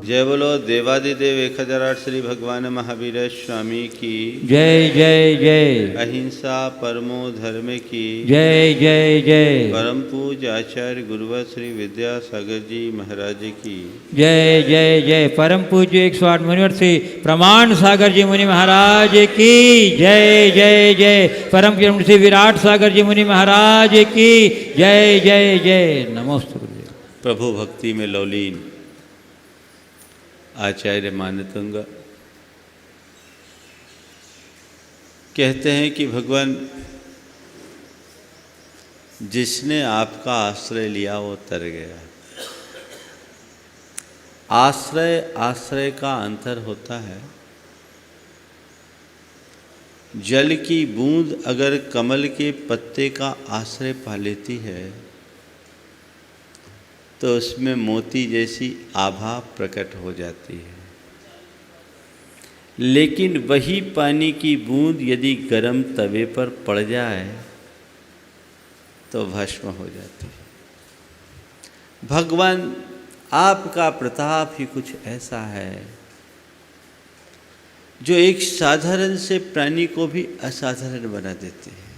जय बोलो देवादिदेव 1008 श्री भगवान महावीर स्वामी की जय जय जय। अहिंसा परमो धर्म की जय जय जय। परम पूज्य आचार्य गुरुवर श्री विद्यासागर जी महाराज की जय जय जय। परम पूज्य 108 मुनिवर श्री प्रमाण सागर जी मुनि महाराज की जय जय जय। परम पूज्य श्री विराट सागर जी मुनि महाराज की जय जय जय। नमोस्तु गुरुदेव। प्रभु भक्ति में लौलीन आचार्य मानतुंग कहते हैं कि भगवान जिसने आपका आश्रय लिया वो तर गया। आश्रय आश्रय का अंतर होता है। जल की बूंद अगर कमल के पत्ते का आश्रय पा लेती है तो उसमें मोती जैसी आभा प्रकट हो जाती है, लेकिन वही पानी की बूंद यदि गर्म तवे पर पड़ जाए तो भस्म हो जाती है। भगवान आपका प्रताप ही कुछ ऐसा है जो एक साधारण से प्राणी को भी असाधारण बना देते हैं।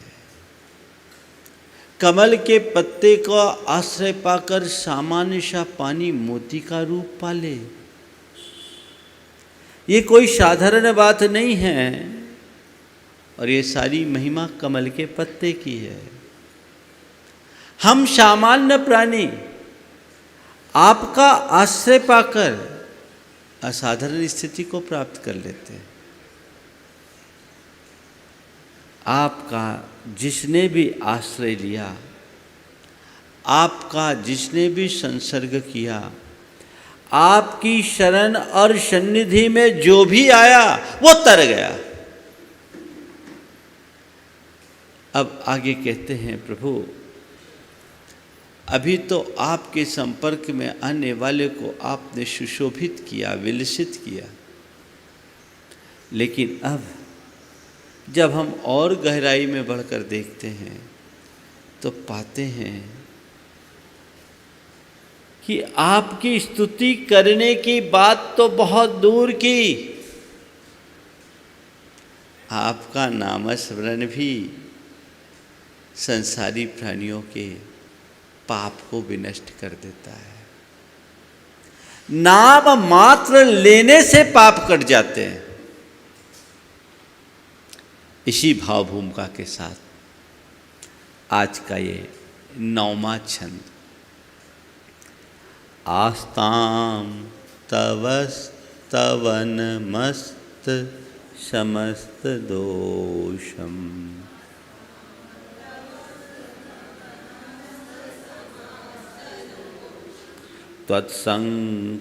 कमल के पत्ते का आश्रय पाकर सामान्य सा पानी मोती का रूप पाले, ये कोई साधारण बात नहीं है। और ये सारी महिमा कमल के पत्ते की है। हम सामान्य प्राणी आपका आश्रय पाकर असाधारण स्थिति को प्राप्त कर लेते हैं। आपका जिसने भी आश्रय लिया, आपका जिसने भी संसर्ग किया, आपकी शरण और सन्निधि में जो भी आया वो तर गया। अब आगे कहते हैं, प्रभु अभी तो आपके संपर्क में आने वाले को आपने सुशोभित किया, विलसित किया, लेकिन अब जब हम और गहराई में बढ़कर देखते हैं तो पाते हैं कि आपकी स्तुति करने की बात तो बहुत दूर की, आपका नामस्मरण भी संसारी प्राणियों के पाप को विनष्ट कर देता है। नाम मात्र लेने से पाप कट जाते हैं। इसी भाव भूमिका के साथ आज का ये 9वां छंद, आस्ताम तवस्तवन मस्त समस्त दोषम त्वत्संकथापि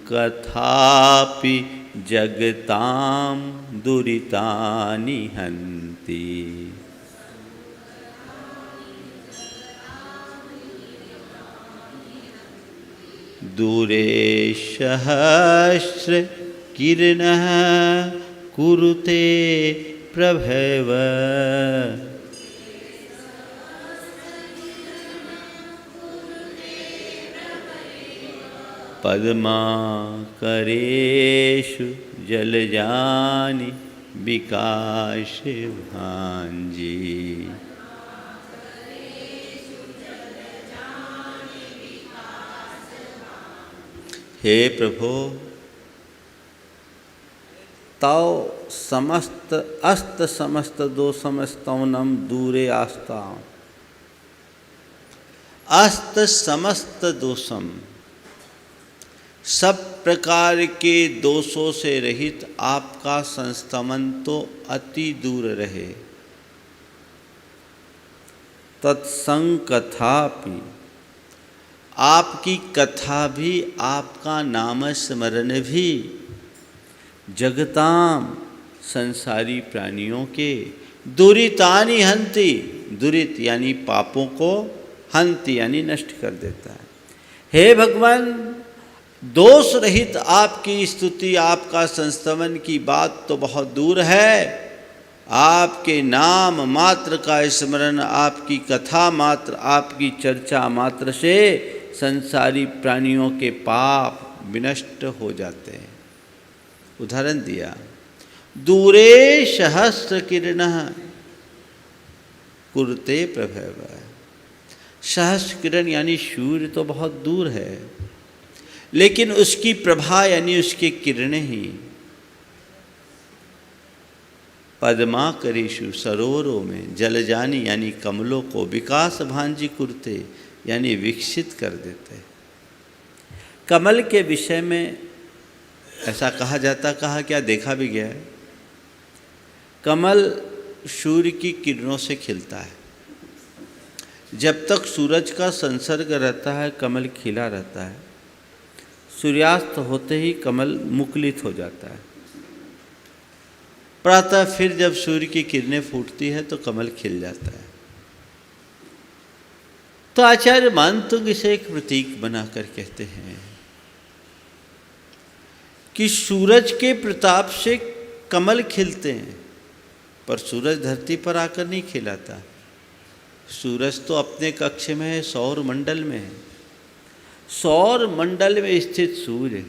जगतां दुरितानि हन्ति। दूरे सहस्र किरणः कुरुते प्रभव। पद्माकरेषु जलजानि विकास भांजी। हे प्रभो, तव समस्त अस्त समस्त दोषमस्तवनम दूरे आस्ता। अस्त समस्त दोषम, सब प्रकार के दोषों से रहित आपका संस्तमन तो अति दूर रहे। तत्संकथापि, आपकी कथा भी, आपका नाम स्मरण भी जगताम संसारी प्राणियों के दुरितानि हंति, दुरित यानी पापों को, हंति यानी नष्ट कर देता है। हे भगवान, दोष रहित आपकी स्तुति, आपका संस्तमन की बात तो बहुत दूर है। आपके नाम मात्र का स्मरण, आपकी कथा मात्र, आपकी चर्चा मात्र से संसारी प्राणियों के पाप विनष्ट हो जाते हैं। उदाहरण दिया, दूरे सहस्र किरणः कुरुते प्रभव। सहस्र किरण यानी सूर्य तो बहुत दूर है, लेकिन उसकी प्रभा यानी उसकी किरणें ही पद्माकरेषु सरोवरों में जलजानी यानी कमलों को विकास भांजी कुरते यानी विकसित कर देते। कमल के विषय में ऐसा कहा जाता, कहा क्या, देखा भी गया है। कमल सूर्य की किरणों से खिलता है। जब तक सूरज का संसर्ग रहता है कमल खिला रहता है, सूर्यास्त होते ही कमल मुकुलित हो जाता है। प्रातः फिर जब सूर्य की किरणें फूटती है तो कमल खिल जाता है। तो आचार्य मानतुंग इसे एक प्रतीक बनाकर कहते हैं कि सूरज के प्रताप से कमल खिलते हैं, पर सूरज धरती पर आकर नहीं खिलाता। सूरज तो अपने कक्ष में है, सौर मंडल में है। सौर मंडल में स्थित सूर्य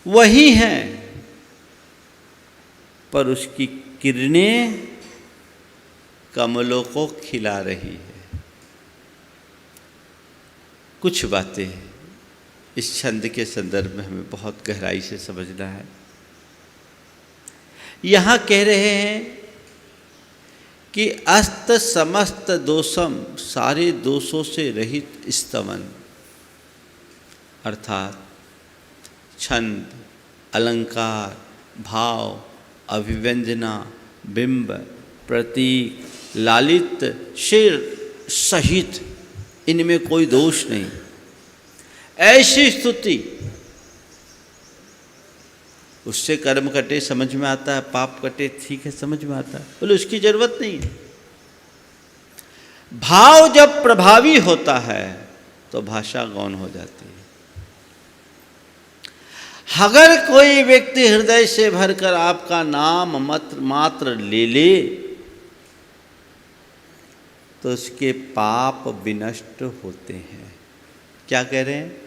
वही है, पर उसकी किरणें कमलों को खिला रही है। कुछ बातें इस छंद के संदर्भ में हमें बहुत गहराई से समझना है। यहाँ कह रहे हैं कि अस्त समस्त दोषम, सारे दोषों से रहित स्तवन, अर्थात छंद, अलंकार, भाव, अभिव्यंजना, बिंब, प्रतीक, लालित से सहित इनमें कोई दोष नहीं। ऐसी स्तुति, उससे कर्म कटे समझ में आता है, पाप कटे ठीक है समझ में आता है, बोले उसकी जरूरत नहीं है। भाव जब प्रभावी होता है तो भाषा गौण हो जाती है। अगर कोई व्यक्ति हृदय से भरकर आपका नाम मात्र ले ले तो उसके पाप विनष्ट होते हैं। क्या कह रहे हैं?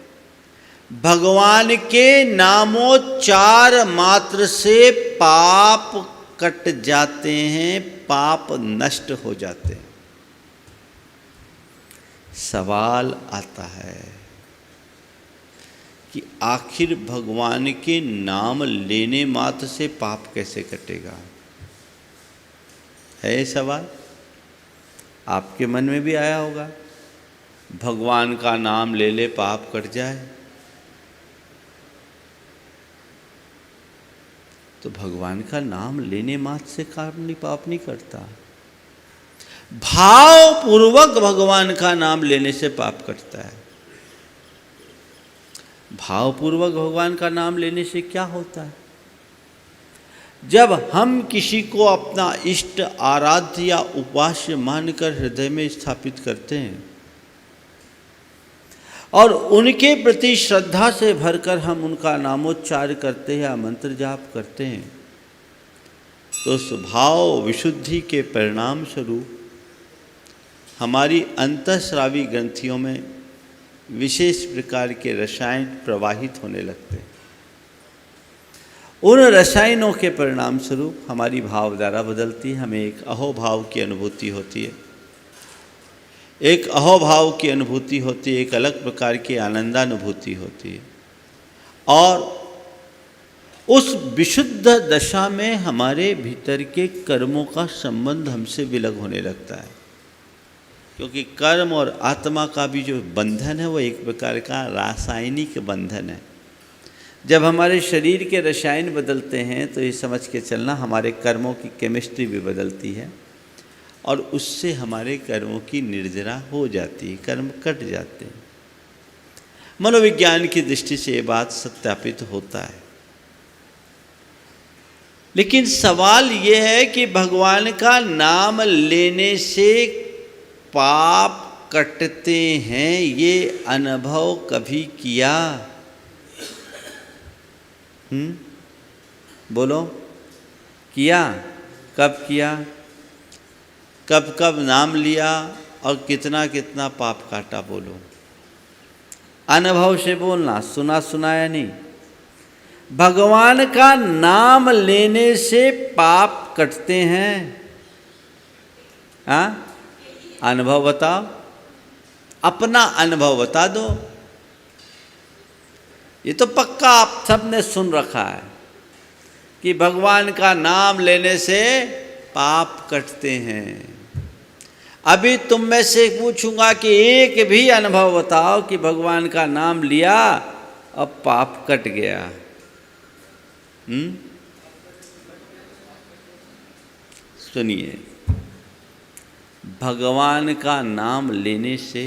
भगवान के नामोच्चार मात्र से पाप कट जाते हैं, पाप नष्ट हो जाते हैं। सवाल आता है कि आखिर भगवान के नाम लेने मात्र से पाप कैसे कटेगा? है सवाल, आपके मन में भी आया होगा। भगवान का नाम ले ले पाप कट जाए, तो भगवान का नाम लेने मात्र से पाप नहीं करता। भाव पूर्वक भगवान का नाम लेने से पाप कटता है। भावपूर्वक भगवान का नाम लेने से क्या होता है? जब हम किसी को अपना इष्ट, आराध्य या उपास्य मानकर हृदय में स्थापित करते हैं और उनके प्रति श्रद्धा से भरकर हम उनका नामोच्चार करते हैं या मंत्र जाप करते हैं, तो उस भाव विशुद्धि के परिणाम स्वरूप हमारी अंतःस्रावी ग्रंथियों में विशेष प्रकार के रसायन प्रवाहित होने लगते हैं। उन रसायनों के परिणाम स्वरूप हमारी भावधारा बदलती है, हमें एक अहोभाव की अनुभूति होती है। एक अहोभाव की अनुभूति होती है, एक अलग प्रकार की आनंदानुभूति होती है, और उस विशुद्ध दशा में हमारे भीतर के कर्मों का संबंध हमसे विलग होने लगता है। क्योंकि कर्म और आत्मा का भी जो बंधन है वो एक प्रकार का रासायनिक बंधन है। जब हमारे शरीर के रसायन बदलते हैं तो ये समझ के चलना हमारे कर्मों की केमिस्ट्री भी बदलती है और उससे हमारे कर्मों की निर्जरा हो जाती है, कर्म कट जाते हैं। मनोविज्ञान की दृष्टि से ये बात सत्यापित होता है। लेकिन सवाल ये है कि भगवान का नाम लेने से पाप कटते हैं, ये अनुभव कभी किया? बोलो, किया? कब किया? कब कब नाम लिया और कितना कितना पाप काटा? बोलो, अनुभव से बोलना, सुना सुनाया नहीं। भगवान का नाम लेने से पाप कटते हैं? हाँ, अनुभव बताओ, अपना अनुभव बता दो। ये तो पक्का आप सबने सुन रखा है कि भगवान का नाम लेने से पाप कटते हैं। अभी तुम में से पूछूंगा कि एक भी अनुभव बताओ कि भगवान का नाम लिया अब पाप कट गया। सुनिए, भगवान का नाम लेने से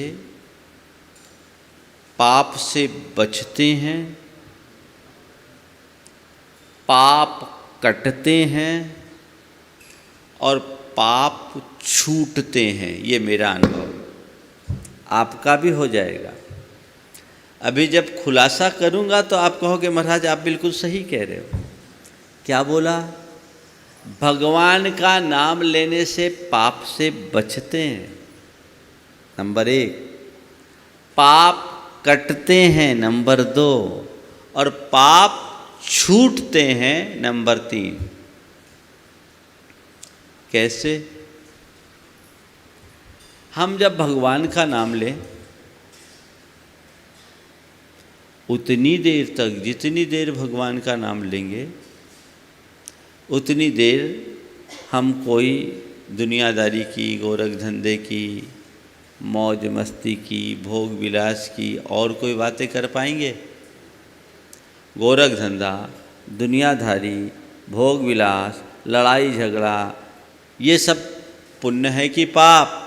पाप से बचते हैं, पाप कटते हैं और पाप छूटते हैं। ये मेरा अनुभव, आपका भी हो जाएगा। अभी जब खुलासा करूंगा तो आप कहोगे महाराज आप बिल्कुल सही कह रहे हो। क्या बोला? भगवान का नाम लेने से पाप से बचते हैं, नंबर 1, पाप कटते हैं, नंबर 2, और पाप छूटते हैं, नंबर 3। कैसे? हम जब भगवान का नाम लें उतनी देर तक, जितनी देर भगवान का नाम लेंगे उतनी देर हम कोई दुनियादारी की, गोरख धंधे की, मौज मस्ती की, भोग विलास की और कोई बातें कर पाएंगे? गोरख धंधा, दुनियादारी, भोग विलास, लड़ाई झगड़ा, ये सब पुण्य है कि पाप?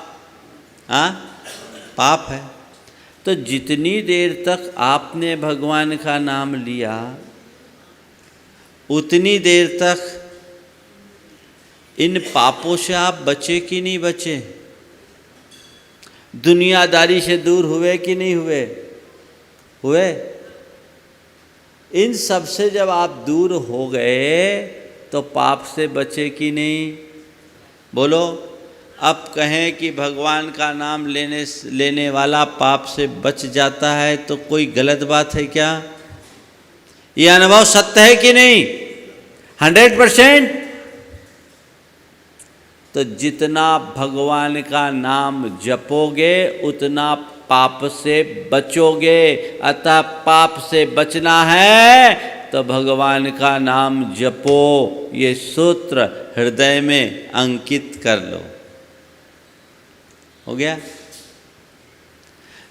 हाँ, पाप है। तो जितनी देर तक आपने भगवान का नाम लिया उतनी देर तक इन पापों से आप बचे कि नहीं बचे? दुनियादारी से दूर हुए कि नहीं हुए? हुए। इन सब से जब आप दूर हो गए तो पाप से बचे कि नहीं? बोलो। अब कहें कि भगवान का नाम लेने वाला पाप से बच जाता है तो कोई गलत बात है क्या? ये अनुभव सत्य है कि नहीं? 100%। तो जितना भगवान का नाम जपोगे उतना पाप से बचोगे। अतः पाप से बचना है तो भगवान का नाम जपो। ये सूत्र हृदय में अंकित कर लो। हो गया?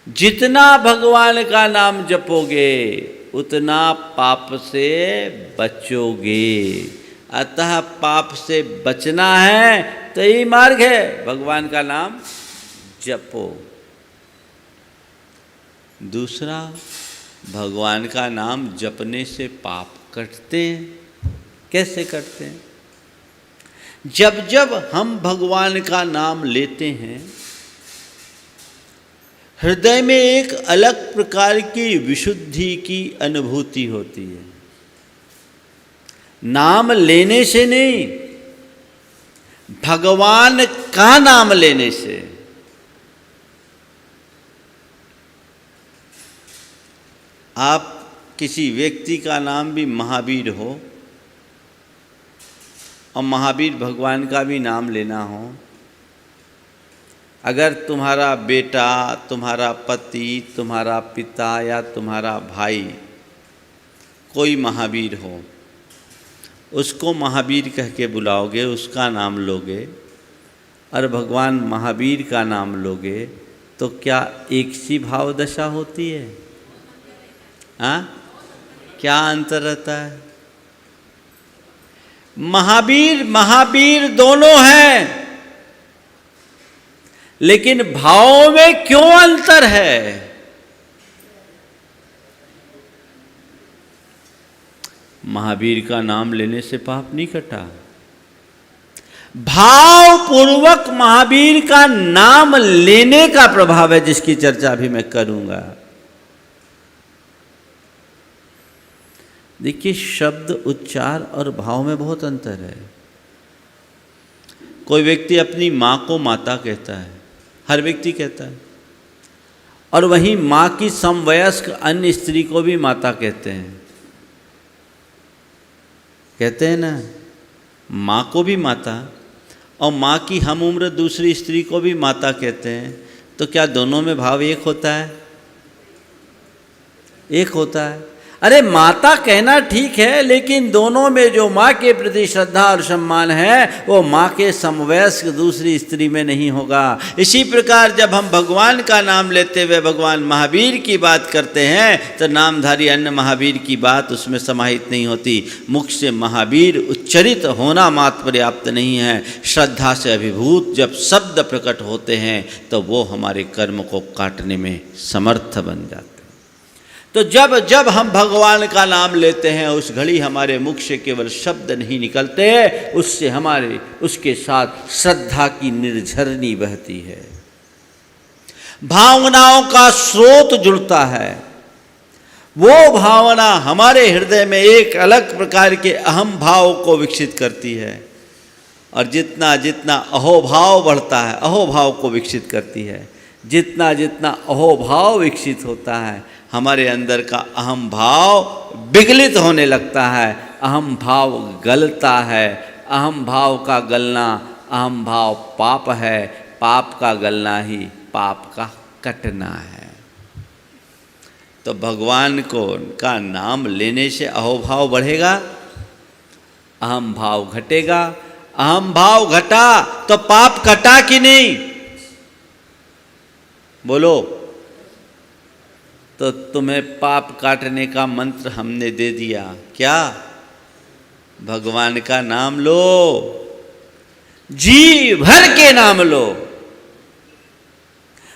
जितना भगवान का नाम जपोगे उतना पाप से बचोगे। अतः पाप से बचना है तो यही मार्ग है, भगवान का नाम जपो। दूसरा, भगवान का नाम जपने से पाप कटते हैं। कैसे कटते हैं? जब जब हम भगवान का नाम लेते हैं हृदय में एक अलग प्रकार की विशुद्धि की अनुभूति होती है। नाम लेने से नहीं, भगवान का नाम लेने से। आप किसी व्यक्ति का नाम भी महावीर हो और महावीर भगवान का भी नाम लेना हो, अगर तुम्हारा बेटा, तुम्हारा पति, तुम्हारा पिता या तुम्हारा भाई कोई महावीर हो, उसको महावीर कह के बुलाओगे, उसका नाम लोगे और भगवान महावीर का नाम लोगे तो क्या एक सी भाव दशा होती है? हाँ, क्या अंतर रहता है? महावीर महावीर दोनों हैं, लेकिन भावों में क्यों अंतर है? महावीर का नाम लेने से पाप नहीं कटा। भाव पूर्वक महावीर का नाम लेने का प्रभाव है, जिसकी चर्चा अभी मैं करूंगा। देखिए, शब्द, उच्चार और भाव में बहुत अंतर है। कोई व्यक्ति अपनी मां को माता कहता है, हर व्यक्ति कहता है, और वहीं मां की समवयस्क अन्य स्त्री को भी माता कहते हैं। कहते हैं ना, माँ को भी माता और माँ की हम उम्र दूसरी स्त्री को भी माता कहते हैं, तो क्या दोनों में भाव एक होता है? एक होता है। अरे माता कहना ठीक है, लेकिन दोनों में जो माँ के प्रति श्रद्धा और सम्मान है वो माँ के समवयस्क दूसरी स्त्री में नहीं होगा। इसी प्रकार जब हम भगवान का नाम लेते हुए भगवान महावीर की बात करते हैं तो नामधारी अन्य महावीर की बात उसमें समाहित नहीं होती। मुख से महावीर उच्चरित होना मात्र पर्याप्त नहीं है, श्रद्धा से अभिभूत जब शब्द प्रकट होते हैं तो वो हमारे कर्म को काटने में समर्थ बन जाते हैं। तो जब जब हम भगवान का नाम लेते हैं उस घड़ी हमारे मुख से केवल शब्द नहीं निकलते, उससे हमारे उसके साथ श्रद्धा की निर्झरनी बहती है, भावनाओं का स्रोत जुड़ता है। वो भावना हमारे हृदय में एक अलग प्रकार के अहम भाव को विकसित करती है, और जितना जितना अहोभाव बढ़ता है, अहोभाव को विकसित करती है। जितना जितना अहोभाव विकसित होता है हमारे अंदर का अहम भाव विगलित होने लगता है, अहम भाव गलता है। अहम भाव का गलना, अहम भाव पाप है, पाप का गलना ही पाप का कटना है। तो भगवान को का नाम लेने से अहोभाव बढ़ेगा, अहम भाव घटेगा। अहम भाव घटा तो पाप कटा कि नहीं? बोलो। तो तुम्हें पाप काटने का मंत्र हमने दे दिया, क्या? भगवान का नाम लो, जी भर के नाम लो,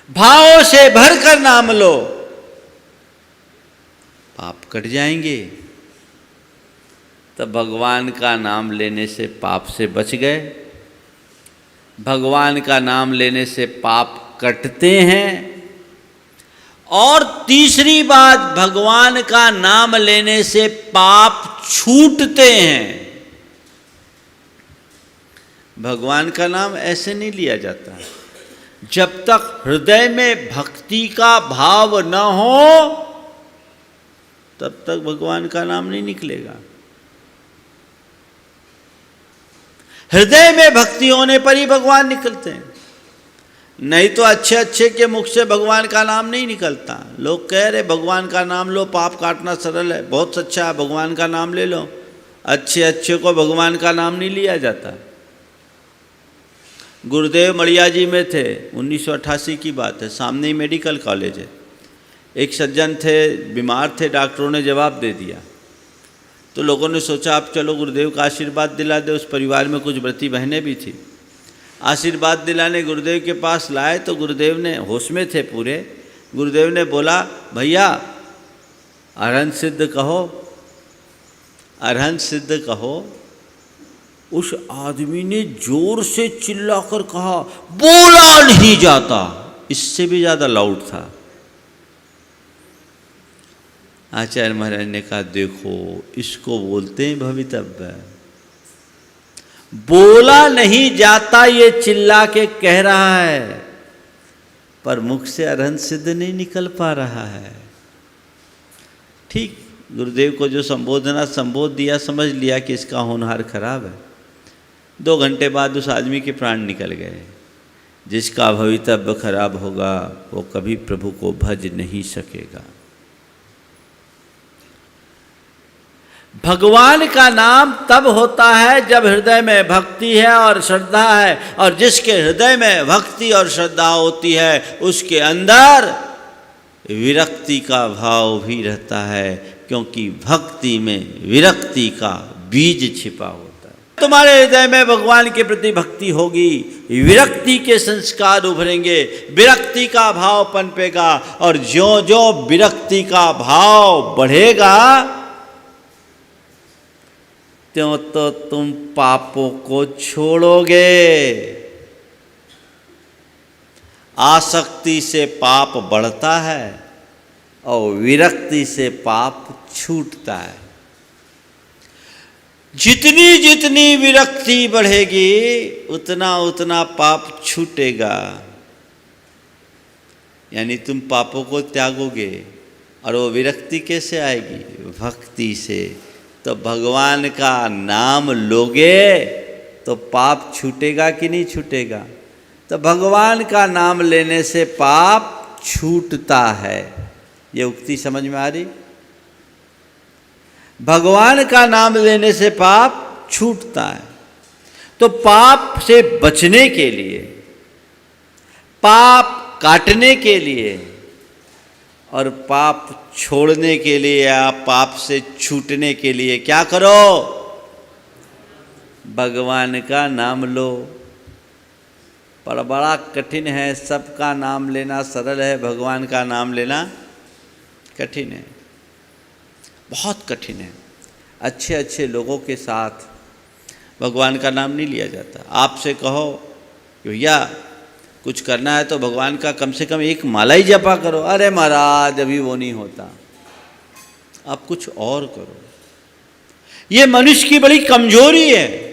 भावों से भरकर नाम लो, पाप कट जाएंगे। तब भगवान का नाम लेने से पाप से बच गए। भगवान का नाम लेने से पाप कटते हैं। और तीसरी बात, भगवान का नाम लेने से पाप छूटते हैं। भगवान का नाम ऐसे नहीं लिया जाता, जब तक हृदय में भक्ति का भाव न हो तब तक भगवान का नाम नहीं निकलेगा। हृदय में भक्ति होने पर ही भगवान निकलते हैं, नहीं तो अच्छे अच्छे के मुख से भगवान का नाम नहीं निकलता। लोग कह रहे भगवान का नाम लो, पाप काटना सरल है, बहुत अच्छा है, भगवान का नाम ले लो। अच्छे अच्छे को भगवान का नाम नहीं लिया जाता। गुरुदेव मड़िया जी में थे, 1988 की बात है, सामने ही मेडिकल कॉलेज है। एक सज्जन थे, बीमार थे, डॉक्टरों ने जवाब दे दिया। तो लोगों ने सोचा आप चलो गुरुदेव का आशीर्वाद दिला दे। उस परिवार में कुछ व्रती बहनें भी थी। आशीर्वाद दिलाने गुरुदेव के पास लाए तो गुरुदेव ने, होश में थे पूरे, गुरुदेव ने बोला भैया अरहंत सिद्ध कहो, अरहंत सिद्ध कहो। उस आदमी ने जोर से चिल्लाकर कहा बोला नहीं जाता, इससे भी ज़्यादा लाउड था। आचार्य महाराज ने कहा देखो इसको बोलते हैं भवितव्य। बोला नहीं जाता ये चिल्ला के कह रहा है, पर मुख से अरहंत सिद्ध नहीं निकल पा रहा है। ठीक, गुरुदेव को जो संबोध दिया, समझ लिया कि इसका होनहार खराब है। 2 घंटे बाद उस आदमी के प्राण निकल गए। जिसका भवितव्य खराब होगा वो कभी प्रभु को भज नहीं सकेगा। भगवान का नाम तब होता है जब हृदय में भक्ति है और श्रद्धा है, और जिसके हृदय में भक्ति और श्रद्धा होती है उसके अंदर विरक्ति का भाव भी रहता है, क्योंकि भक्ति में विरक्ति का बीज छिपा होता है। तुम्हारे हृदय में भगवान के प्रति भक्ति होगी, विरक्ति के संस्कार उभरेंगे, विरक्ति का भाव पनपेगा, और ज्यों ज्यों विरक्ति का भाव बढ़ेगा त्यों तो तुम पापों को छोड़ोगे। आसक्ति से पाप बढ़ता है और विरक्ति से पाप छूटता है। जितनी जितनी विरक्ति बढ़ेगी उतना उतना पाप छूटेगा। यानी तुम पापों को त्यागोगे, और वो विरक्ति कैसे आएगी? भक्ति से, तो भगवान का नाम लोगे तो पाप छूटेगा कि नहीं छूटेगा? तो भगवान का नाम लेने से पाप छूटता है। ये उक्ति समझ में आ रही? भगवान का नाम लेने से पाप छूटता है। तो पाप से बचने के लिए, पाप काटने के लिए और पाप छोड़ने के लिए या पाप से छूटने के लिए क्या करो? भगवान का नाम लो। पर बड़ा कठिन है, सबका नाम लेना सरल है, भगवान का नाम लेना कठिन है, बहुत कठिन है। अच्छे अच्छे लोगों के साथ भगवान का नाम नहीं लिया जाता। आपसे कहो कि भैया कुछ करना है तो भगवान का कम से कम एक माला ही जपा करो, अरे महाराज अभी वो नहीं होता, आप कुछ और करो। ये मनुष्य की बड़ी कमजोरी है।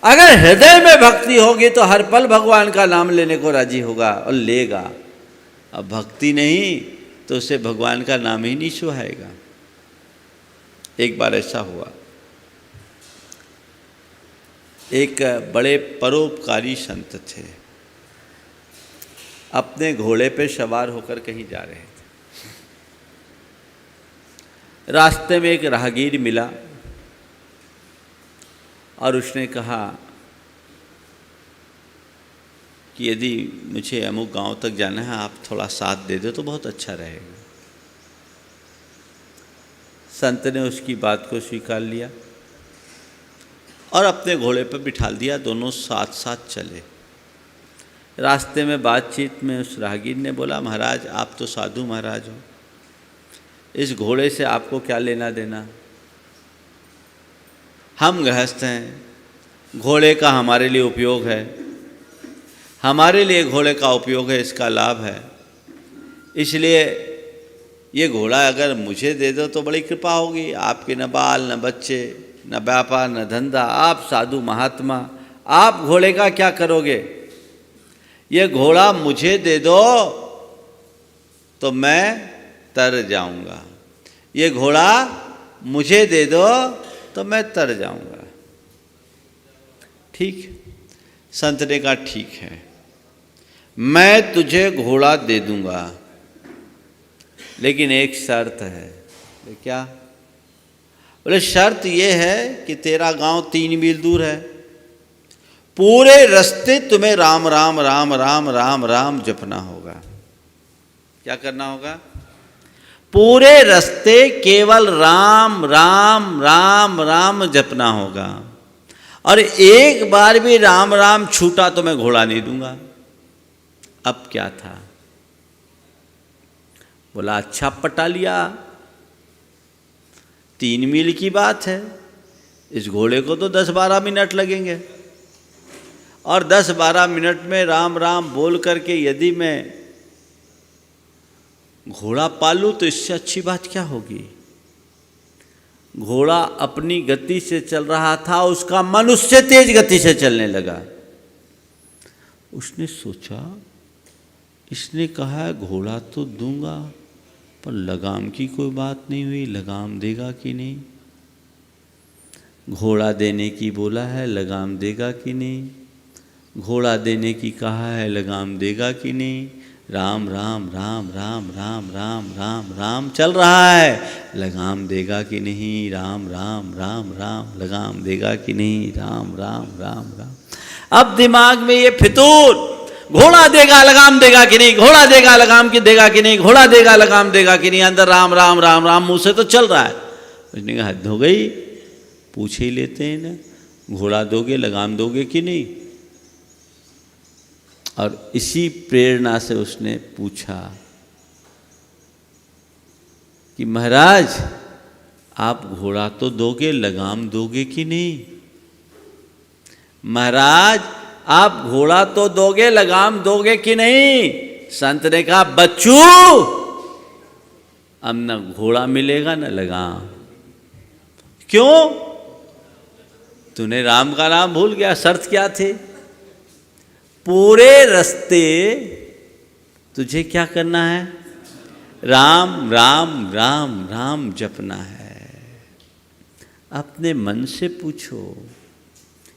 अगर हृदय में भक्ति होगी तो हर पल भगवान का नाम लेने को राजी होगा और लेगा। अब भक्ति नहीं तो उसे भगवान का नाम ही नहीं सुहाएगा। एक बार ऐसा हुआ, एक बड़े परोपकारी संत थे, अपने घोड़े पे सवार होकर कहीं जा रहे थे। रास्ते में एक राहगीर मिला और उसने कहा कि यदि मुझे अमुक गांव तक जाना है, आप थोड़ा साथ दे दो तो बहुत अच्छा रहेगा। संत ने उसकी बात को स्वीकार लिया और अपने घोड़े पर बिठा दिया। दोनों साथ साथ चले। रास्ते में बातचीत में उस राहगीर ने बोला, महाराज आप तो साधु महाराज हो, इस घोड़े से आपको क्या लेना देना? हम गृहस्थ हैं, घोड़े का हमारे लिए उपयोग है, हमारे लिए घोड़े का उपयोग है, इसका लाभ है, इसलिए ये घोड़ा अगर मुझे दे दो तो बड़ी कृपा होगी। आपके न बाल न बच्चे न व्यापार न धंधा, आप साधु महात्मा, आप घोड़े का क्या करोगे? ये घोड़ा मुझे दे दो तो मैं तर जाऊंगा, ये घोड़ा मुझे दे दो तो मैं तर जाऊंगा। ठीक? संत ने कहा ठीक है, मैं तुझे घोड़ा दे दूंगा, लेकिन एक शर्त है। क्या? बोले शर्त ये है कि तेरा गांव 3 मील दूर है, पूरे रास्ते तुम्हें राम राम राम राम राम राम जपना होगा। क्या करना होगा? पूरे रास्ते केवल राम राम राम राम जपना होगा, और एक बार भी राम राम छूटा तो मैं घोड़ा नहीं दूंगा। अब क्या था? बोला अच्छा पटा लिया, 3 मील की बात है, इस घोड़े को तो 10-12 मिनट लगेंगे, और 10-12 मिनट में राम राम बोल करके यदि मैं घोड़ा पालूं तो इससे अच्छी बात क्या होगी? घोड़ा अपनी गति से चल रहा था, उसका मन उससे तेज गति से चलने लगा। उसने सोचा, इसने कहा है घोड़ा तो दूंगा, पर लगाम की कोई बात नहीं हुई, लगाम देगा कि नहीं? घोड़ा देने की बोला है, लगाम देगा कि नहीं? घोड़ा देने की कहा है, लगाम देगा कि नहीं? राम राम राम राम राम राम राम राम चल रहा है, लगाम देगा कि नहीं? राम राम राम राम लगाम देगा कि नहीं? राम राम राम राम। अब दिमाग में ये फितूर, घोड़ा देगा लगाम देगा कि नहीं, घोड़ा देगा लगाम की देगा कि नहीं, घोड़ा देगा लगाम देगा कि नहीं, अंदर राम राम राम राम मुंह से तो चल रहा है। उसने कहा हद हो गई, पूछ ही लेते हैं ना, घोड़ा दोगे लगाम दोगे कि नहीं? और इसी प्रेरणा से उसने पूछा कि महाराज आप घोड़ा तो दोगे, लगाम दोगे कि नहीं? महाराज आप घोड़ा तो दोगे, लगाम दोगे कि नहीं? संत ने कहा बच्चू अब न घोड़ा मिलेगा न लगाम। क्यों? तूने राम का नाम भूल गया। शर्त क्या थी? पूरे रास्ते तुझे क्या करना है? राम राम राम राम जपना है। अपने मन से पूछो।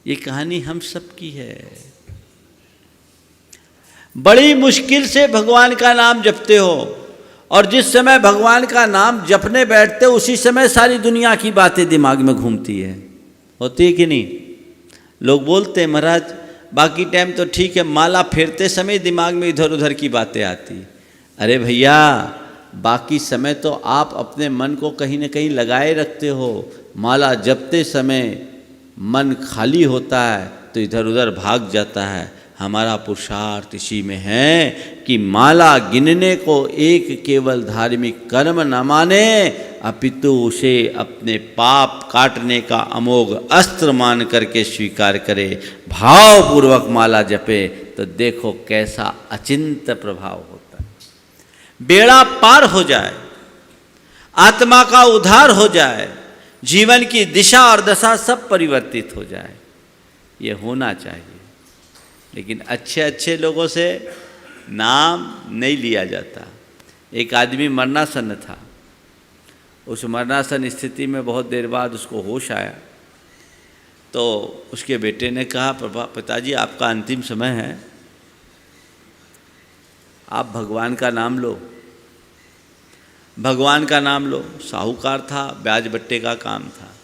ये कहानी हम सब की है। बड़ी मुश्किल से भगवान का नाम जपते हो, और जिस समय भगवान का नाम जपने बैठते हो उसी समय सारी दुनिया की बातें दिमाग में घूमती है। होती है कि नहीं? लोग बोलते हैं महाराज बाकी टाइम तो ठीक है, माला फेरते समय दिमाग में इधर उधर की बातें आती। अरे भैया, बाकी समय तो आप अपने मन को कहीं न कहीं लगाए रखते हो। माला जपते समय मन खाली होता है तो इधर उधर भाग जाता है। हमारा पुरुषार्थ इसी में है कि माला गिनने को एक केवल धार्मिक कर्म न माने, अपितु उसे अपने पाप काटने का अमोघ अस्त्र मान करके स्वीकार करे। भावपूर्वक माला जपे तो देखो कैसा अचिंत्य प्रभाव होता है। बेड़ा पार हो जाए, आत्मा का उद्धार हो जाए, जीवन की दिशा और दशा सब परिवर्तित हो जाए। ये होना चाहिए। लेकिन अच्छे अच्छे लोगों से नाम नहीं लिया जाता। एक आदमी मरणासन था। उस मरणासन स्थिति में बहुत देर बाद उसको होश आया, तो उसके बेटे ने कहा, पिताजी आपका अंतिम समय है, आप भगवान का नाम लो, भगवान का नाम लो। साहूकार था, ब्याज बट्टे का काम था।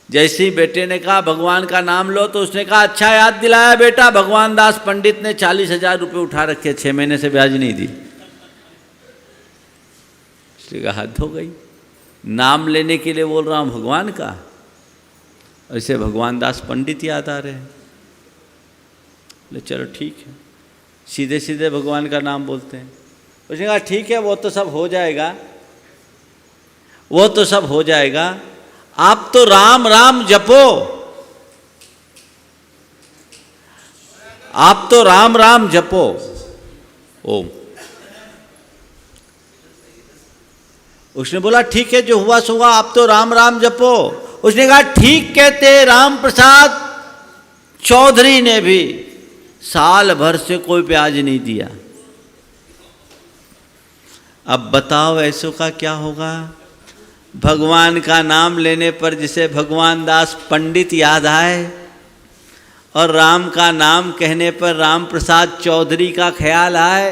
जैसे ही बेटे ने कहा भगवान का नाम लो, तो उसने कहा अच्छा याद दिलाया बेटा, भगवान दास पंडित ने 40,000 रुपये उठा रखे, 6 महीने से ब्याज नहीं दी। उसने कहा हद हो गई, नाम लेने के लिए बोल रहा हूँ भगवान का, ऐसे भगवान दास पंडित याद आ रहे हैं। ले चलो ठीक है, सीधे सीधे भगवान का नाम बोलते हैं। उसने कहा ठीक है, वो तो सब हो जाएगा, वो तो सब हो जाएगा, आप तो राम राम जपो, आप तो राम राम जपो। ओम। उसने बोला ठीक है, जो हुआ सो हुआ, आप तो राम राम जपो। उसने कहा ठीक कहते राम प्रसाद चौधरी ने भी साल भर से कोई ब्याज नहीं दिया। अब बताओ ऐसों का क्या होगा? भगवान का नाम लेने पर जिसे भगवान दास पंडित याद आए, और राम का नाम कहने पर राम प्रसाद चौधरी का ख्याल आए,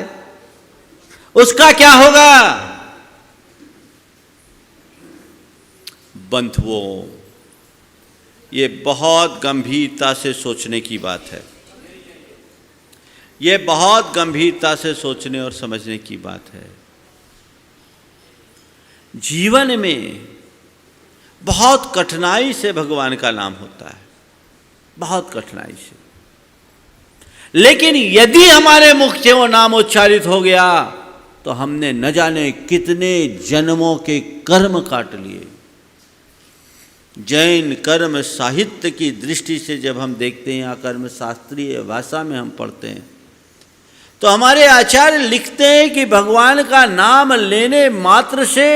उसका क्या होगा? बंधुओं, ये बहुत गंभीरता से सोचने की बात है। ये बहुत गंभीरता से सोचने और समझने की बात है। जीवन में बहुत कठिनाई से भगवान का नाम होता है, बहुत कठिनाई से। लेकिन यदि हमारे मुख से वो नाम उच्चारित हो गया तो हमने न जाने कितने जन्मों के कर्म काट लिए। जैन कर्म साहित्य की दृष्टि से जब हम देखते हैं, या कर्म शास्त्रीय भाषा में हम पढ़ते हैं, तो हमारे आचार्य लिखते हैं कि भगवान का नाम लेने मात्र से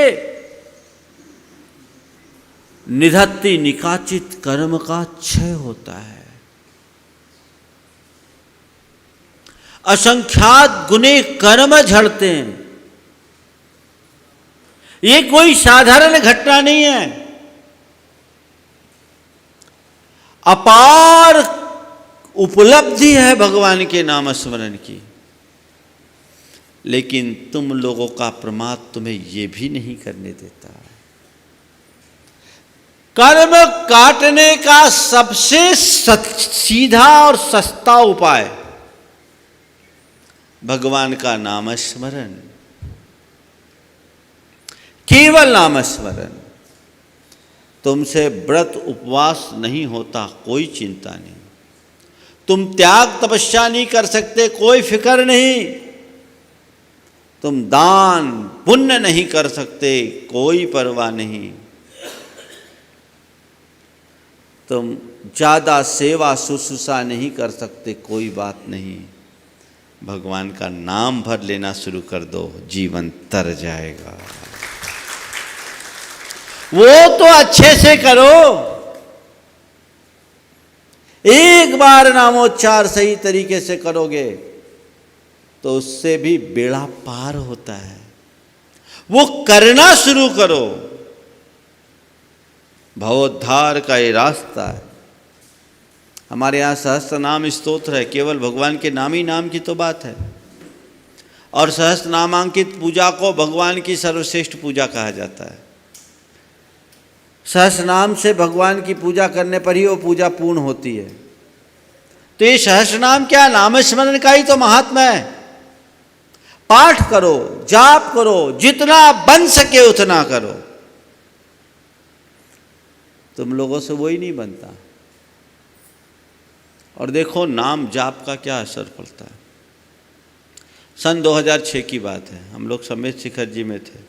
निधत्ति निकाचित कर्म का क्षय होता है। असंख्यात गुने कर्म झड़ते हैं। ये कोई साधारण घटना नहीं है। अपार उपलब्धि है भगवान के नाम स्मरण की। लेकिन तुम लोगों का प्रमाद तुम्हें ये भी नहीं करने देता। कर्म काटने का सबसे सीधा और सस्ता उपाय भगवान का नाम स्मरण, केवल नाम स्मरण। तुमसे व्रत उपवास नहीं होता, कोई चिंता नहीं। तुम त्याग तपस्या नहीं कर सकते, कोई फिक्र नहीं। तुम दान पुण्य नहीं कर सकते, कोई परवाह नहीं। तुम ज़्यादा सेवा शुश्रूषा नहीं कर सकते, कोई बात नहीं। भगवान का नाम भर लेना शुरू कर दो, जीवन तर जाएगा। वो तो अच्छे से करो। एक बार नामोच्चार सही तरीके से करोगे तो उससे भी बेड़ा पार होता है। वो करना शुरू करो। भवोद्धार का ये रास्ता है। हमारे यहाँ सहस्त्र नाम स्तोत्र है, केवल भगवान के नाम ही नाम की तो बात है। और सहस्त्र नामांकित पूजा को भगवान की सर्वश्रेष्ठ पूजा कहा जाता है। सहस्त्र नाम से भगवान की पूजा करने पर ही वो पूजा पूर्ण होती है। तो ये सहस्त्र नाम क्या, नाम स्मरण का ही तो महात्मा है। पाठ करो, जाप करो, जितना बन सके उतना करो। तुम लोगों से वही नहीं बनता। और देखो नाम जाप का क्या असर पड़ता है। सन 2006 की बात है, हम लोग समेत शिखर जी में थे,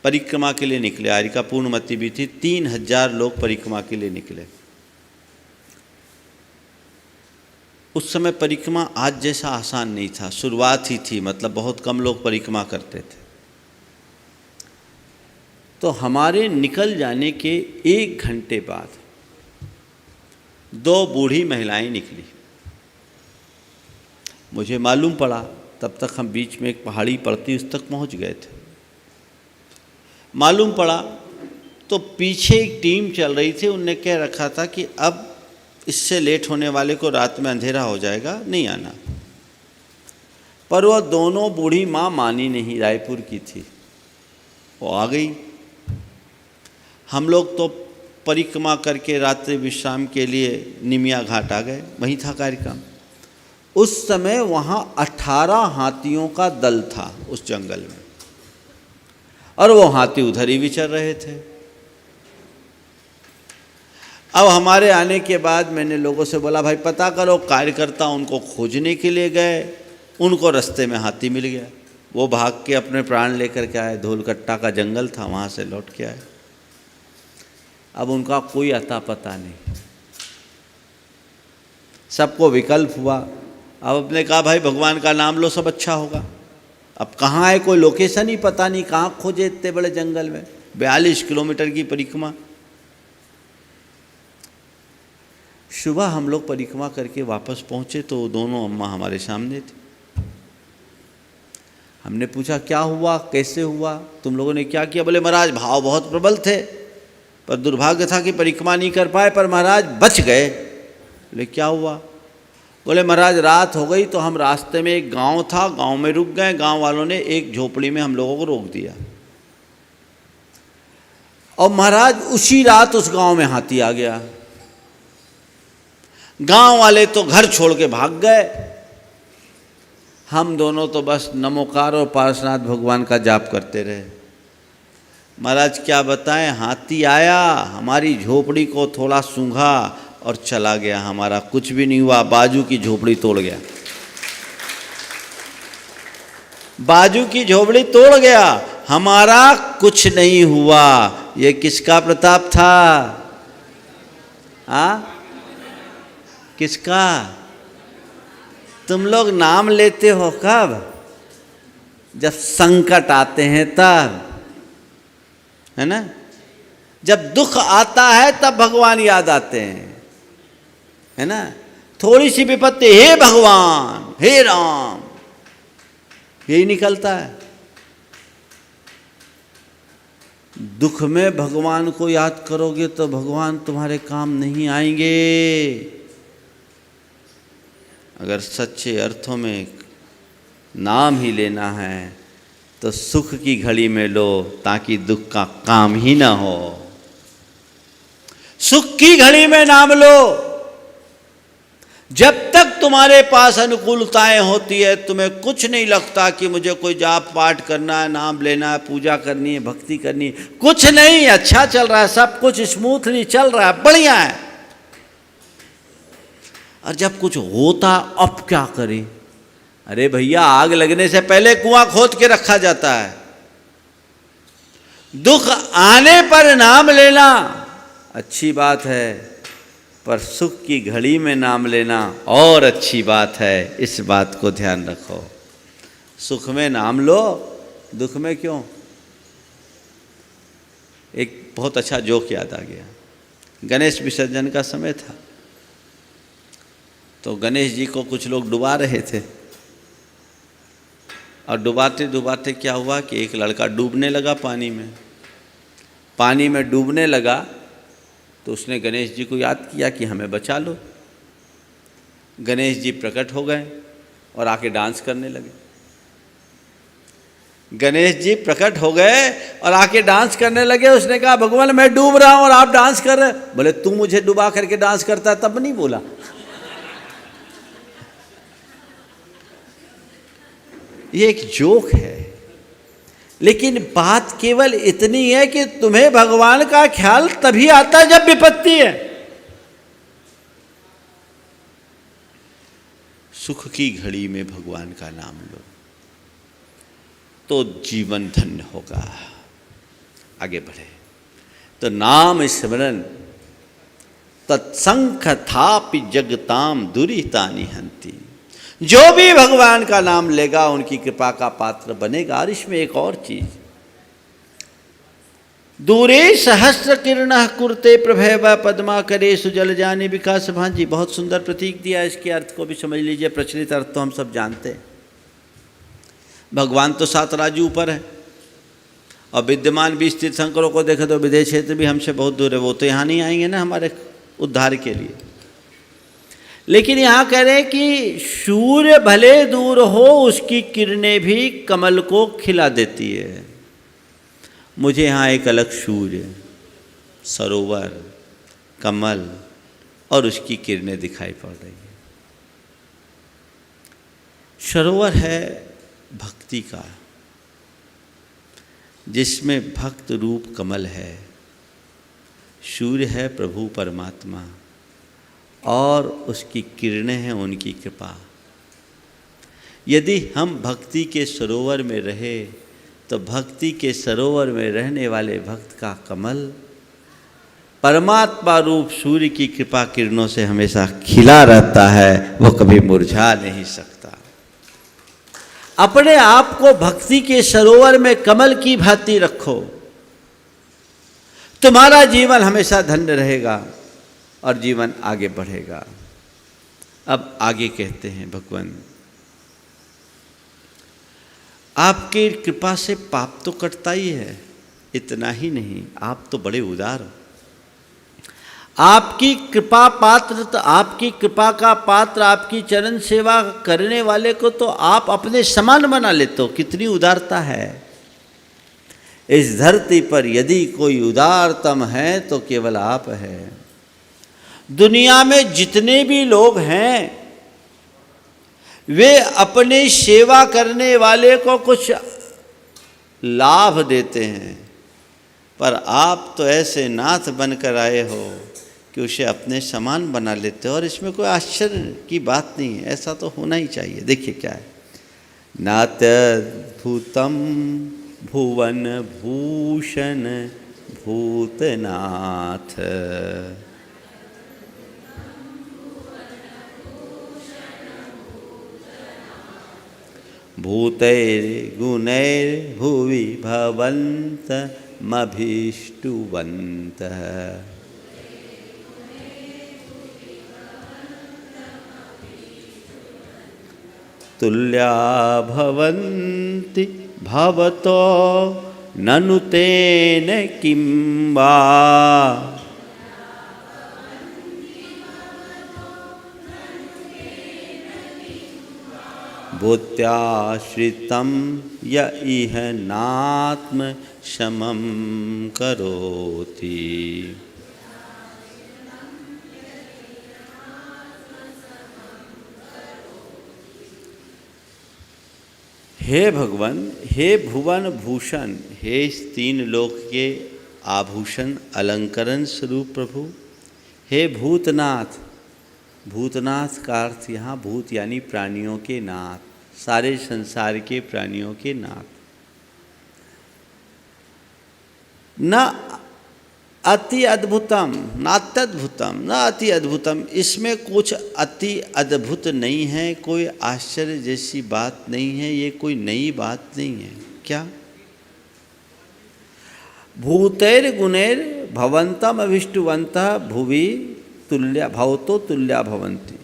परिक्रमा के लिए निकले। आरिका पूर्णमति भी थी, 3000 लोग परिक्रमा के लिए निकले। उस समय परिक्रमा आज जैसा आसान नहीं था, शुरुआत ही थी, मतलब बहुत कम लोग परिक्रमा करते थे। तो हमारे निकल जाने के 1 घंटे बाद 2 बूढ़ी महिलाएं निकली। मुझे मालूम पड़ा, तब तक हम बीच में एक पहाड़ी पड़ती उस तक पहुंच गए थे। मालूम पड़ा तो पीछे एक टीम चल रही थी, उनने कह रखा था कि अब इससे लेट होने वाले को रात में अंधेरा हो जाएगा, नहीं आना। पर वह दोनों बूढ़ी माँ मानी नहीं, रायपुर की थी, वो आ गई। हम लोग तो परिक्रमा करके रात्रि विश्राम के लिए निमिया घाट आ गए, वहीं था कार्यक्रम। उस समय वहाँ 18 हाथियों का दल था उस जंगल में, और वो हाथी उधर ही विचर रहे थे। अब हमारे आने के बाद मैंने लोगों से बोला, भाई पता करो। कार्यकर्ता उनको खोजने के लिए गए, उनको रास्ते में हाथी मिल गया। वो भाग के अपने प्राण लेकर के आए, धूलकट्टा का जंगल था, वहाँ से लौट के आए। अब उनका कोई अता पता नहीं, सबको विकल्प हुआ। अब अपने कहा भाई भगवान का नाम लो, सब अच्छा होगा। अब कहाँ है, कोई लोकेशन ही पता नहीं, कहाँ खोजे इतने बड़े जंगल में, 42 किलोमीटर की परिक्रमा। सुबह हम लोग परिक्रमा करके वापस पहुँचे तो दोनों अम्मा हमारे सामने थी। हमने पूछा क्या हुआ, कैसे हुआ, तुम लोगों ने क्या किया? बोले महाराज भाव बहुत प्रबल थे, पर दुर्भाग्य था कि परिक्रमा नहीं कर पाए, पर महाराज बच गए। बोले क्या हुआ? बोले महाराज रात हो गई तो हम रास्ते में एक गांव था, गांव में रुक गए। गांव वालों ने एक झोपड़ी में हम लोगों को रोक दिया, और महाराज उसी रात उस गांव में हाथी आ गया। गांव वाले तो घर छोड़ के भाग गए, हम दोनों तो बस नमोकार और पार्श्वनाथ भगवान का जाप करते रहे। महाराज क्या बताएं, हाथी आया, हमारी झोपड़ी को थोड़ा सूंघा और चला गया। हमारा कुछ भी नहीं हुआ, बाजू की झोपड़ी तोड़ गया। बाजू की झोपड़ी तोड़ गया, हमारा कुछ नहीं हुआ। ये किसका प्रताप था? किसका? तुम लोग नाम लेते हो कब? जब संकट आते हैं तब, है ना? जब दुख आता है तब भगवान याद आते हैं, है ना? थोड़ी सी विपत्ति, हे भगवान, हे राम, यही निकलता है। दुख में भगवान को याद करोगे तो भगवान तुम्हारे काम नहीं आएंगे। अगर सच्चे अर्थों में नाम ही लेना है तो सुख की घड़ी में लो, ताकि दुख का काम ही ना हो। सुख की घड़ी में नाम लो। जब तक तुम्हारे पास अनुकूलताएं होती है, तुम्हें कुछ नहीं लगता कि मुझे कोई जाप पाठ करना है, नाम लेना है, पूजा करनी है, भक्ति करनी है, कुछ नहीं। अच्छा चल रहा है, सब कुछ स्मूथली चल रहा है, बढ़िया है। और जब कुछ होता, अब क्या करें? अरे भैया, आग लगने से पहले कुआं खोद के रखा जाता है। दुख आने पर नाम लेना अच्छी बात है, पर सुख की घड़ी में नाम लेना और अच्छी बात है। इस बात को ध्यान रखो। सुख में नाम लो, दुख में क्यों? एक बहुत अच्छा जोक याद आ गया। गणेश विसर्जन का समय था, तो गणेश जी को कुछ लोग डुबा रहे थे, और डुबाते डुबाते क्या हुआ कि एक लड़का डूबने लगा पानी में। पानी में डूबने लगा तो उसने गणेश जी को याद किया कि हमें बचा लो। गणेश जी प्रकट हो गए और आके डांस करने लगे। गणेश जी प्रकट हो गए और आके डांस करने लगे। उसने कहा भगवान मैं डूब रहा हूं और आप डांस कर रहे। बोले तू मुझे डुबा करके डांस करता तब नहीं बोला। ये एक जोक है, लेकिन बात केवल इतनी है कि तुम्हें भगवान का ख्याल तभी आता है जब विपत्ति है। सुख की घड़ी में भगवान का नाम लो तो जीवन धन्य होगा। आगे बढ़े तो नाम स्मरण तत्संख थापि जगताम दुरितानि हंति। जो भी भगवान का नाम लेगा उनकी कृपा का पात्र बनेगा। और इसमें एक और चीज, दूरे सहस्र किरण कुरते प्रभैव पद्मा करे सुजल जाने विकास भांजी। बहुत सुंदर प्रतीक दिया, इसके अर्थ को भी समझ लीजिए। प्रचलित अर्थ तो हम सब जानते हैं। भगवान तो 7 राज्य ऊपर है और विद्यमान 20 तीर्थंकरों को देखें तो विदेश क्षेत्र भी हमसे बहुत दूर है। वो तो यहाँ नहीं आएंगे ना हमारे उद्धार के लिए। लेकिन यहाँ कह रहे हैं कि सूर्य भले दूर हो उसकी किरणें भी कमल को खिला देती है। मुझे यहाँ एक अलग सूर्य, सरोवर, कमल और उसकी किरणें दिखाई पड़ रही है। सरोवर है भक्ति का, जिसमें भक्त रूप कमल है। सूर्य है प्रभु परमात्मा और उसकी किरणें हैं उनकी कृपा। यदि हम भक्ति के सरोवर में रहे तो भक्ति के सरोवर में रहने वाले भक्त का कमल परमात्मा रूप सूर्य की कृपा किरणों से हमेशा खिला रहता है, वो कभी मुरझा नहीं सकता। अपने आप को भक्ति के सरोवर में कमल की भांति रखो, तुम्हारा जीवन हमेशा धन्य रहेगा और जीवन आगे बढ़ेगा। अब आगे कहते हैं भगवान, आपकी कृपा से पाप तो कटता ही है, इतना ही नहीं आप तो बड़े उदार हो। आपकी कृपा पात्र, तो आपकी कृपा का पात्र, आपकी चरण सेवा करने वाले को तो आप अपने समान बना लेते हो। कितनी उदारता है। इस धरती पर यदि कोई उदारतम है तो केवल आप है। दुनिया में जितने भी लोग हैं वे अपनी सेवा करने वाले को कुछ लाभ देते हैं, पर आप तो ऐसे नाथ बनकर आए हो कि उसे अपने समान बना लेते हो। और इसमें कोई आश्चर्य की बात नहीं है, ऐसा तो होना ही चाहिए। देखिए क्या है, नात्यद्भुतम भुवन भूषण भूतनाथ भूतैर्गुणैर्भुवि भवन्तमभीष्टुवन्तः तुल्या भवन्ति भवतो ननु तेन किं वा भूत्याश्रितं य इह नात्म समं करोति। हे भगवान, हे भुवन भूषण, हे इस 3 लोक के आभूषण अलंकरण स्वरूप प्रभु, हे भूतनाथ। भूतनाथ का अर्थ यहाँ भूत यानी प्राणियों के नाथ, सारे संसार के प्राणियों के नाथ। न अति अद्भुतम नात्यद्भुतम न अति अद्भुतम, इसमें कुछ अति अद्भुत नहीं है, कोई आश्चर्य जैसी बात नहीं है, ये कोई नई बात नहीं है। क्या? भूतैर गुणैर भवन्तम अभिष्टुवन्तः भुवि तुल्या भवतो तुल्या भवन्ति।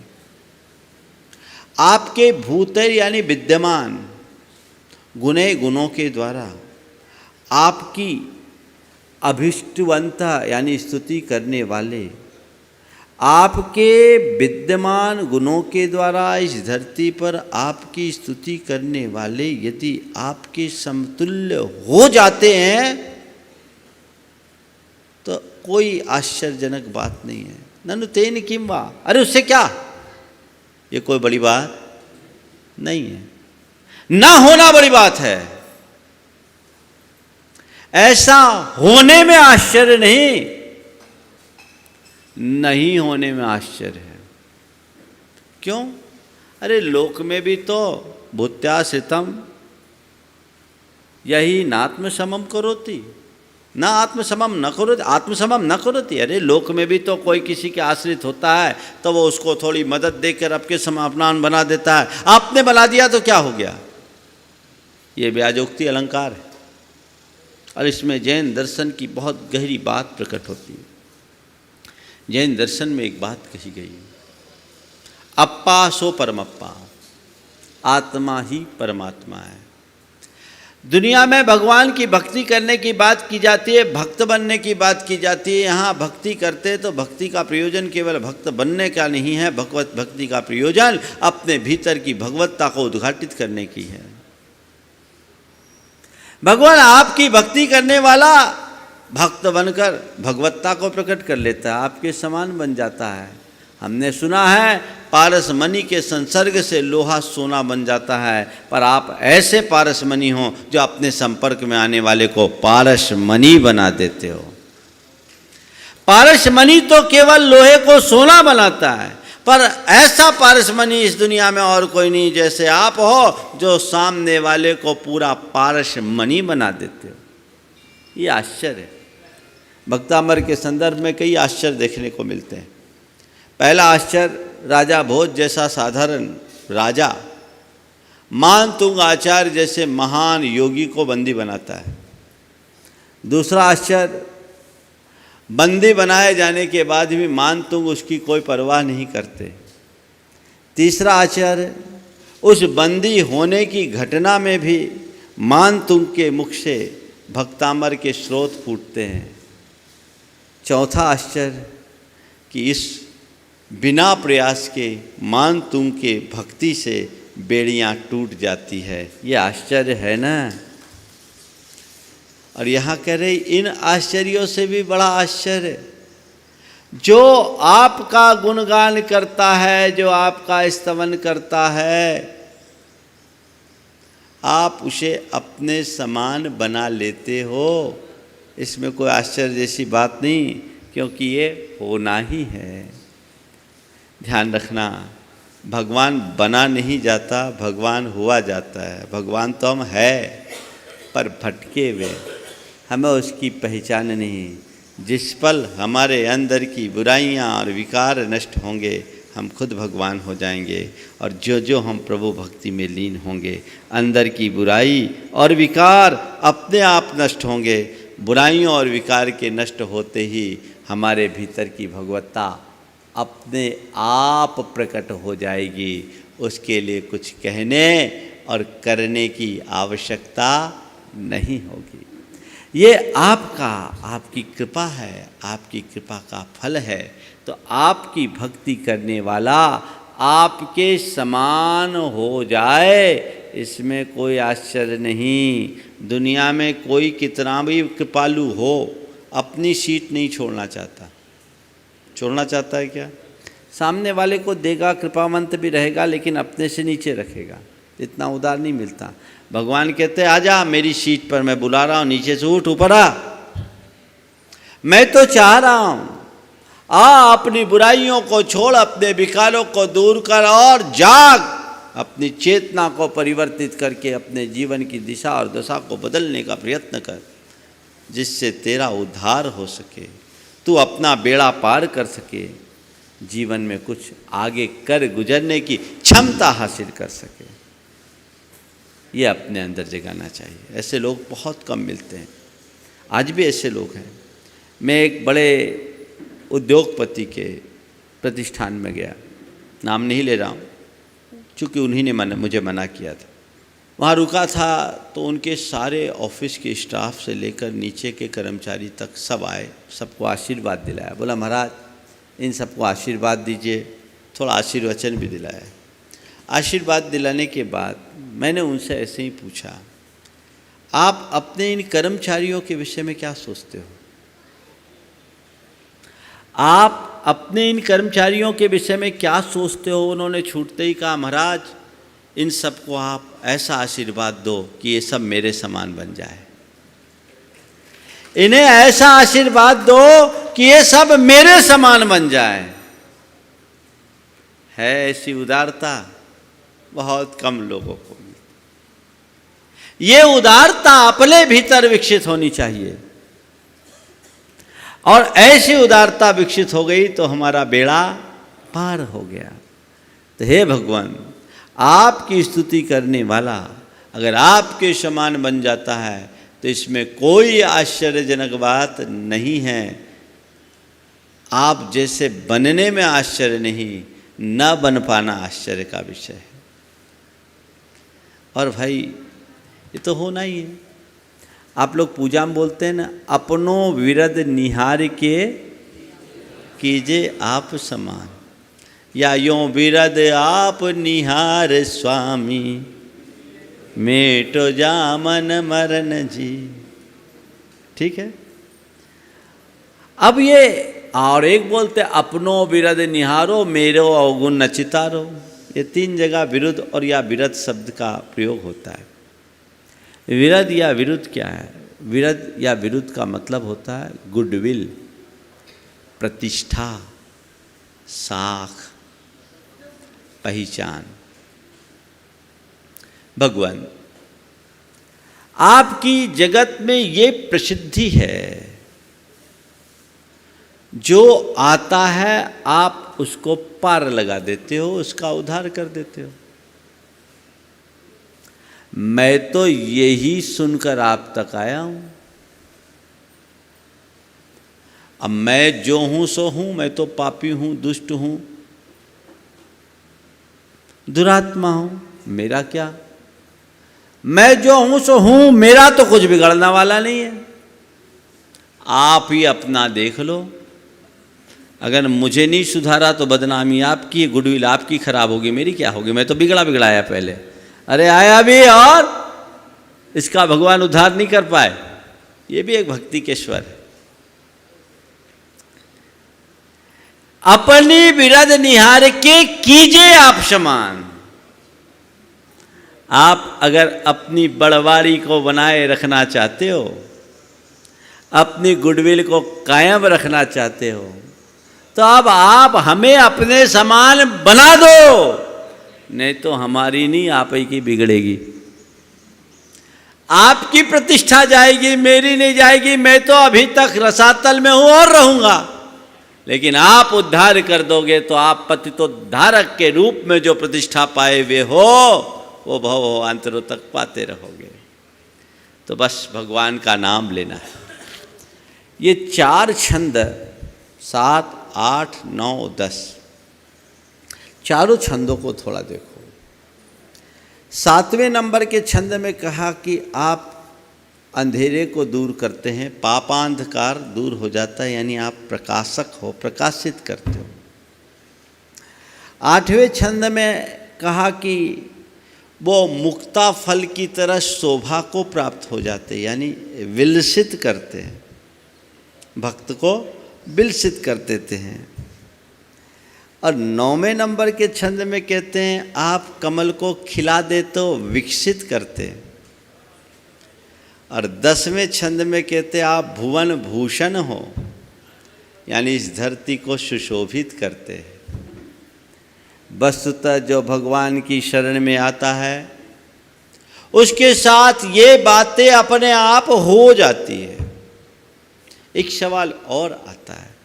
आपके भूतैर यानी विद्यमान, गुणे गुणों के द्वारा, आपकी अभिष्टवंत यानी स्तुति करने वाले, आपके विद्यमान गुणों के द्वारा इस धरती पर आपकी स्तुति करने वाले यदि आपके समतुल्य हो जाते हैं तो कोई आश्चर्यजनक बात नहीं है। ननु तेन किम वा, अरे उससे क्या, ये कोई बड़ी बात नहीं है। ना होना बड़ी बात है, ऐसा होने में आश्चर्य नहीं होने में आश्चर्य है। क्यों? अरे लोक में भी तो भूत्या श्रितम यही नात्मसमम करोति, ना आत्मसमम न करोति, आत्मसमम न करोति। अरे लोक में भी तो कोई किसी के आश्रित होता है तो वो उसको थोड़ी मदद देकर आपके समापनान बना देता है। आपने बना दिया तो क्या हो गया? ये व्याजोक्ति अलंकार है और इसमें जैन दर्शन की बहुत गहरी बात प्रकट होती है। जैन दर्शन में एक बात कही गई है, अप्पा सो परमप्पा, आत्मा ही परमात्मा है। दुनिया में भगवान की भक्ति करने की बात की जाती है, भक्त बनने की बात की जाती है। यहाँ भक्ति करते तो भक्ति का प्रयोजन केवल भक्त बनने का नहीं है, भगवत भक्ति का प्रयोजन अपने भीतर की भगवत्ता को उद्घाटित करने की है। भगवान आपकी भक्ति करने वाला भक्त बनकर भगवत्ता को प्रकट कर लेता है, आपके समान बन जाता है। हमने सुना है पारस मणि के संसर्ग से लोहा सोना बन जाता है, पर आप ऐसे पारस मणि हो जो अपने संपर्क में आने वाले को पारस मणि बना देते हो। पारस मणि तो केवल लोहे को सोना बनाता है, पर ऐसा पारस मणि इस दुनिया में और कोई नहीं जैसे आप हो, जो सामने वाले को पूरा पारस मणि बना देते हो। ये आश्चर्य है। भक्तामर के संदर्भ में कई आश्चर्य देखने को मिलते हैं। पहला आश्चर्य, राजा भोज जैसा साधारण राजा मानतुंग आचार्य जैसे महान योगी को बंदी बनाता है। दूसरा आश्चर्य, बंदी बनाए जाने के बाद भी मानतुंग उसकी कोई परवाह नहीं करते। तीसरा आश्चर्य, उस बंदी होने की घटना में भी मानतुंग के मुख से भक्तामर के स्रोत फूटते हैं। चौथा आश्चर्य कि इस बिना प्रयास के मानतुंग के भक्ति से बेड़ियां टूट जाती है। ये आश्चर्य है ना। और यहाँ कह रहे इन आश्चर्यों से भी बड़ा आश्चर्य, जो आपका गुणगान करता है, जो आपका स्तवन करता है, आप उसे अपने समान बना लेते हो। इसमें कोई आश्चर्य जैसी बात नहीं, क्योंकि ये होना ही है। ध्यान रखना, भगवान बना नहीं जाता, भगवान हुआ जाता है। भगवान तो हम है, पर भटके हुए, हमें उसकी पहचान नहीं। जिस पल हमारे अंदर की बुराइयां और विकार नष्ट होंगे, हम खुद भगवान हो जाएंगे। और जो जो हम प्रभु भक्ति में लीन होंगे, अंदर की बुराई और विकार अपने आप नष्ट होंगे। बुराइयों और विकार के नष्ट होते ही हमारे भीतर की भगवत्ता अपने आप प्रकट हो जाएगी। उसके लिए कुछ कहने और करने की आवश्यकता नहीं होगी। ये आपकी कृपा है, आपकी कृपा का फल है। तो आपकी भक्ति करने वाला आपके समान हो जाए, इसमें कोई आश्चर्य नहीं। दुनिया में कोई कितना भी कृपालु हो, अपनी सीट नहीं छोड़ना चाहता। छोड़ना चाहता है क्या? सामने वाले को देगा, कृपावंत भी रहेगा, लेकिन अपने से नीचे रखेगा। इतना उदार नहीं मिलता। भगवान कहते आजा मेरी सीट पर, मैं बुला रहा हूँ, नीचे से उठ, ऊपर आ। मैं तो चाह रहा हूँ अपनी बुराइयों को छोड़, अपने विकारों को दूर कर और जाग। अपनी चेतना को परिवर्तित करके अपने जीवन की दिशा और दशा को बदलने का प्रयत्न कर, जिससे तेरा उद्धार हो सके, तू अपना बेड़ा पार कर सके, जीवन में कुछ आगे कर गुजरने की क्षमता हासिल कर सके। ये अपने अंदर जगाना चाहिए। ऐसे लोग बहुत कम मिलते हैं, आज भी ऐसे लोग हैं। मैं एक बड़े उद्योगपति के प्रतिष्ठान में गया, नाम नहीं ले रहा हूँ, चूँकि उन्हीं ने मुझे मना किया था। वहाँ रुका था तो उनके सारे ऑफिस के स्टाफ से लेकर नीचे के कर्मचारी तक सब आए, सबको आशीर्वाद दिलाया। बोला महाराज इन सबको आशीर्वाद दीजिए, थोड़ा आशीर्वचन भी दिलाया। आशीर्वाद दिलाने के बाद मैंने उनसे ऐसे ही पूछा, आप अपने इन कर्मचारियों के विषय में क्या सोचते हो? आप अपने इन कर्मचारियों के विषय में क्या सोचते हो? उन्होंने छूटते ही कहा, महाराज इन सबको आप ऐसा आशीर्वाद दो कि ये सब मेरे समान बन जाए। इन्हें ऐसा आशीर्वाद दो कि ये सब मेरे समान बन जाए। है ऐसी उदारता बहुत कम लोगों को मिलती। ये उदारता अपने भीतर विकसित होनी चाहिए, और ऐसी उदारता विकसित हो गई तो हमारा बेड़ा पार हो गया। तो हे भगवान, आपकी स्तुति करने वाला अगर आपके समान बन जाता है तो इसमें कोई आश्चर्यजनक बात नहीं है। आप जैसे बनने में आश्चर्य नहीं, न बन पाना आश्चर्य का विषय है। और भाई ये तो होना ही है। आप लोग पूजा में बोलते हैं ना, अपनों विरद निहार के कीजे आप समान, या यों विरद आप निहार स्वामी, मेटो जामन मरण जी। ठीक है। अब ये और एक बोलते अपनों विरद निहारो, मेरो अवगुण न चितारो। ये 3 जगह विरुद्ध और या विरद शब्द का प्रयोग होता है। विरद या विरुद्ध क्या है? विरद या विरुद्ध का मतलब होता है गुडविल, प्रतिष्ठा, साख, पहचान। भगवान आपकी जगत में ये प्रसिद्धि है, जो आता है आप उसको पार लगा देते हो, उसका उद्धार कर देते हो। मैं तो यही सुनकर आप तक आया हूं। अब मैं जो हूं सो हूं, मैं तो पापी हूं, दुष्ट हूं, दुरात्मा हूं, मेरा क्या? मैं जो हूं सो हूं, मेरा तो कुछ बिगड़ने वाला नहीं है। आप ही अपना देख लो। अगर मुझे नहीं सुधारा तो बदनामी आपकी, गुडविल आपकी खराब होगी, मेरी क्या होगी? मैं तो बिगड़ा बिगड़ाया पहले, अरे आया भी और इसका भगवान उद्धार नहीं कर पाए। ये भी एक भक्ति के स्वर है। अपनी विरद निहार के कीजिए आप समान। आप अगर अपनी बड़वाड़ी को बनाए रखना चाहते हो, अपनी गुडविल को कायम रखना चाहते हो, तो अब आप हमें अपने समान बना दो, नहीं तो हमारी नहीं आप ही की बिगड़ेगी। आपकी प्रतिष्ठा जाएगी, मेरी नहीं जाएगी। मैं तो अभी तक रसातल में हूं और रहूंगा, लेकिन आप उद्धार कर दोगे तो आप पतितोद्धारक के रूप में जो प्रतिष्ठा पाए हुए हो वो भवांतरों तक पाते रहोगे। तो बस भगवान का नाम लेना है। ये 4 छंद 7, 8, 9, 10 चारों छंदों को थोड़ा देखो। 7वें नंबर के छंद में कहा कि आप अंधेरे को दूर करते हैं, पापांधकार दूर हो जाता है, यानी आप प्रकाशक हो, प्रकाशित करते हो। 8वें छंद में कहा कि वो मुक्ता फल की तरह शोभा को प्राप्त हो जाते हैं, यानी विलसित करते हैं, भक्त को विलसित कर देते हैं। और 9वें नंबर के छंद में कहते हैं आप कमल को खिला देते हो, विकसित करते हैं। और 10वें छंद में कहते हैं आप भुवन भूषण हो, यानी इस धरती को सुशोभित करते हैं। वस्तुतः जो भगवान की शरण में आता है उसके साथ ये बातें अपने आप हो जाती है। एक सवाल और आता है,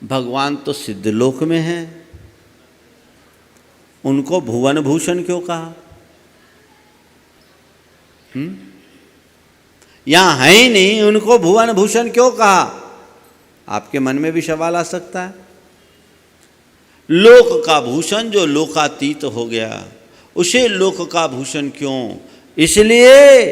भगवान तो सिद्धलोक में हैं, उनको भुवन भूषण क्यों कहा? यहां है ही नहीं, उनको भुवन भूषण क्यों कहा? आपके मन में भी सवाल आ सकता है। लोक का भूषण जो लोकातीत हो गया, उसे लोक का भूषण क्यों? इसलिए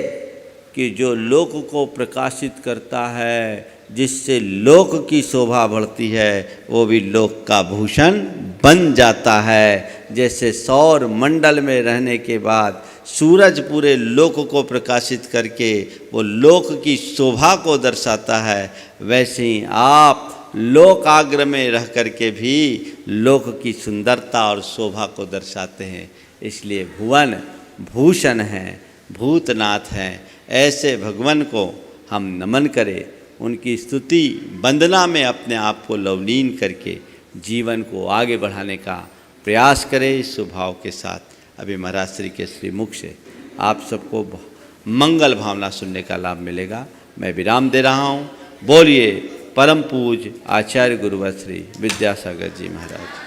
कि जो लोक को प्रकाशित करता है, जिससे लोक की शोभा बढ़ती है, वो भी लोक का भूषण बन जाता है। जैसे सौर मंडल में रहने के बाद सूरज पूरे लोक को प्रकाशित करके वो लोक की शोभा को दर्शाता है, वैसे ही आप लोकाग्र में रह करके भी लोक की सुंदरता और शोभा को दर्शाते हैं। इसलिए भुवन भूषण हैं, भूतनाथ हैं। ऐसे भगवान को हम नमन करें, उनकी स्तुति वंदना में अपने आप को लवलीन करके जीवन को आगे बढ़ाने का प्रयास करें इस स्वभाव के साथ। अभी महाराज श्री के श्रीमुख से आप सबको मंगल भावना सुनने का लाभ मिलेगा। मैं विराम दे रहा हूँ। बोलिए परम पूज्य आचार्य गुरुवर श्री विद्यासागर जी महाराज।